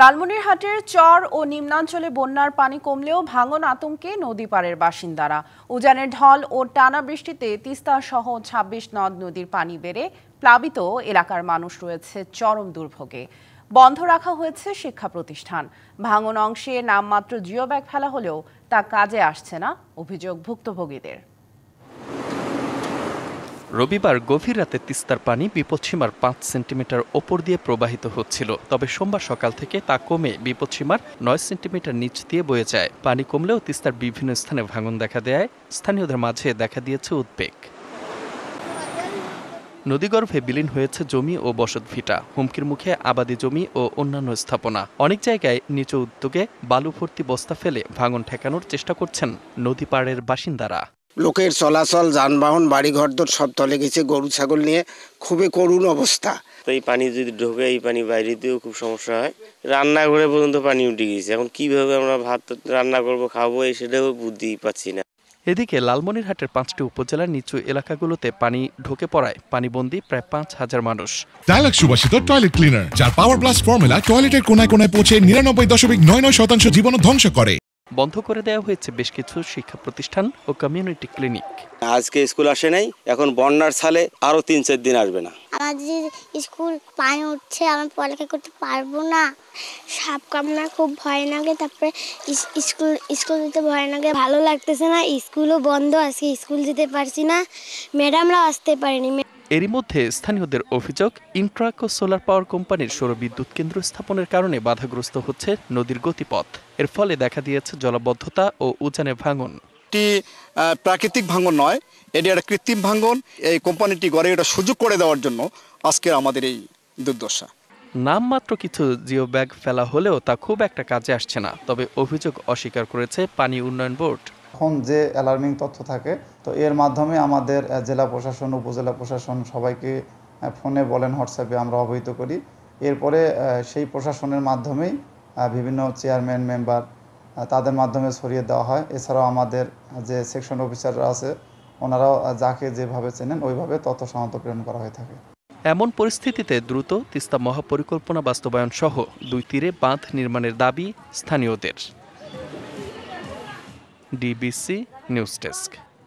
লালমনিরহাটের চর ও নিম্নাঞ্চলে বন্যার পানি কমলেও ভাঙন আতঙ্কে নদী পাড়ের বাসিন্দারা। উজানের ঢল ও টানা বৃষ্টিতে তিস্তা সহ ২৬ নদ নদীর পানি বেড়ে প্লাবিত এলাকার মানুষ রয়েছে চরম দুর্ভোগে। বন্ধ রাখা হয়েছে শিক্ষা প্রতিষ্ঠান। ভাঙন অংশে নামমাত্র জিও ব্যাগ ফেলা হলেও তা কাজে আসছে না, অভিযোগ ভুক্তভোগীদের। রবিবার গভীর রাতে তিস্তার পানি বিপদসীমার ৫ সেন্টিমিটার ওপর দিয়ে প্রবাহিত হচ্ছিল, তবে সোমবার সকাল থেকে তা কমে বিপদসীমার ৯ সেন্টিমিটার নিচ দিয়ে বয়ে যায়। পানি কমলেও তিস্তার বিভিন্ন স্থানে ভাঙন দেখা দেয় স্থানীয়দের মাঝে দেখা দিয়েছে উদ্বেগ। নদীগর্ভে বিলীন হয়েছে জমি ও বসতভিটা, হুমকির মুখে আবাদি জমি ও অন্যান্য স্থাপনা। অনেক জায়গায় নিচু উদ্যোগে বালু ভর্তি বস্তা ফেলে ভাঙন ঠেকানোর চেষ্টা করছেন নদী পাড়ের বাসিন্দারা। লোকের চলাচল, যানবাহন, বাড়িঘরদোর সব তলে গেছে। গরু ছাগল নিয়ে খুবই করুণ অবস্থা। এই পানি যদি ঢোকে, এই পানি বাইরে দিয়েও খুব সমস্যা হয়। রান্নাঘরে পর্যন্ত পানি উঠে গেছে। এখন কিভাবে আমরা ভাত রান্না করব, খাবো, সেটাও বুদ্ধি পাচ্ছি না। এদিকে লালমনিরহাটের ৫টি উপজেলার নিচু এলাকাগুলোতে পানি ঢুকে পড়ায় পানিবন্দী প্রায় ৫,০০০ মানুষ। ডায়ালগ সুবাসিত টয়লেট ক্লিনার, যার পাওয়ার প্লাস ফর্মুলা টয়লেটের কোনায় কোনায় পৌঁছে ৯৯.৯৯% জীবাণু ধ্বংস করে। বন্ধ করে দেওয়া হয়েছে বেশ কিছু শিক্ষা প্রতিষ্ঠান ও কমিউনিটি ক্লিনিক। আজকে স্কুল আসে নাই, এখন বন্যার সালে আরো ৩-৪ দিন আসবে না। আমাদের স্কুল পানি উঠছে, আমি পড়ালেখা করতে পারবো না। সাপ কামড়া খুব ভয় লাগে, তারপরে স্কুল যেতে ভয় লাগে, ভালো লাগতেছে না। স্কুলও বন্ধ, আজকে স্কুল যেতে পারছি না, ম্যাডামরা আসতে পারেনি। এরই মধ্যে স্থানীয়দের অভিযোগ, ইন্ট্রাকো সোলার পাওয়ার কোম্পানির সৌর বিদ্যুৎ কেন্দ্র স্থাপনের কারণে বাধাগ্রস্ত হচ্ছে নদীর গতিপথ। এর ফলে দেখা দিয়েছে জলাবদ্ধতা ও উজানে ভাঙন। এটি প্রাকৃতিক ভাঙন নয়, এটি একটা কৃত্রিম ভাঙন। এই কোম্পানিটি গড়ে এটা সুযোগ করে দেওয়ার জন্য আজকে আমাদের এই দুর্দশা। নামমাত্র কিছু জিও ব্যাগ ফেলা হলেও তা খুব একটা কাজে আসছে না, তবে অভিযোগ অস্বীকার করেছে পানি উন্নয়ন বোর্ড। এখন যে অ্যালার্মিং তথ্য থাকে, তো এর মাধ্যমে আমাদের জেলা প্রশাসন, উপজেলা প্রশাসন সবাইকে ফোনে বলেন, হোয়াটসঅ্যাপে আমরা অবহিত করি। এরপরে সেই প্রশাসনের মাধ্যমেই বিভিন্ন চেয়ারম্যান, মেম্বার তাদের মাধ্যমে ছড়িয়ে দেওয়া হয়। এছাড়াও আমাদের যে সেকশন অফিসাররা আছে, ওনারাও যাকে যেভাবে চেনেন ওইভাবে তথ্য সনাক্ত প্রেরণ করা হয়ে থাকে। এমন পরিস্থিতিতে দ্রুত তিস্তা মহাপরিকল্পনা বাস্তবায়ন সহ 2 তীরে বাঁধ নির্মাণের দাবি স্থানীয়দের। DBC news desk.